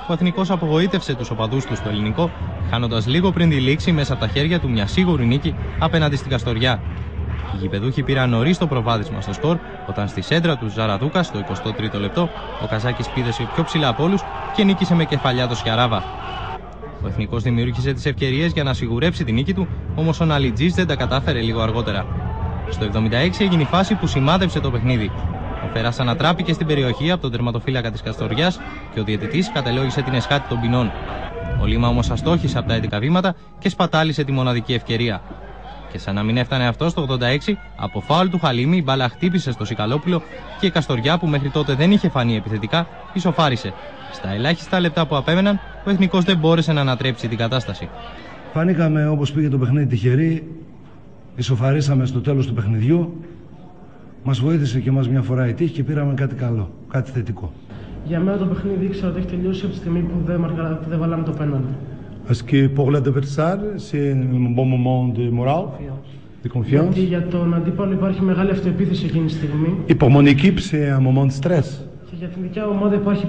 ο Εθνικός απογοήτευσε τους οπαδούς του στο Ελληνικό, χάνοντας λίγο πριν τη λήξη μέσα από τα χέρια του μια σίγουρη νίκη απέναντι στην Καστοριά. Οι γηπεδούχοι πήραν νωρίς το προβάδισμα στο σκορ, όταν στη σέντρα του Ζαραδούκα στο 23ο λεπτό ο Καζάκης πήδησε πιο ψηλά από όλους και νίκησε με κεφαλιά το Σιαράβα. Ο Εθνικός δημιούργησε τις ευκαιρίες για να σιγουρέψει την νίκη του, όμως ο Ναλιτζής δεν τα κατάφερε λίγο αργότερα. Στο 76 έγινε η φάση που σημάδεψε το παιχνίδι. Ο Φεράς ανατράπηκε στην περιοχή από τον τερματοφύλακα της Καστοριάς και ο διαιτητής κατελόγησε την εσχάτη των ποινών. Ο Λίμα όμως αστόχησε από τα έντικα βήματα και σπατάλησε τη μοναδική ευκαιρία. Και σαν να μην έφτανε αυτό, στο 86, από φάουλ του Χαλίμη η μπάλα χτύπησε στο Σικαλόπουλο και η Καστοριά, που μέχρι τότε δεν είχε φανεί επιθετικά, ισοφάρισε. Στα ελάχιστα λεπτά που απέμεναν, ο Εθνικός δεν μπόρεσε να ανατρέψει την κατάσταση. Φανήκαμε όπως πήγε το παιχνίδι τυχεροί, ισοφαρίσαμε στο τέλος του παιχνιδιού. Μας βοήθησε και εμάς μια φορά η τύχη και πήραμε κάτι καλό, κάτι θετικό. Για μένα το παιχνίδι ήξερα ότι έχει τελειώσει από τη στιγμή που δεν βάλαμε το πέναλτι. Est-ce que pour l'adversaire, c'est un bon moment de morale, de confiance? Γιατί για τον αντίπαλο υπάρχει μεγάλη αυτοεπίθεση εκείνη τη στιγμή. Et pour mon équipe, c'est un moment de stress. Και για την δικιά ομάδα υπάρχει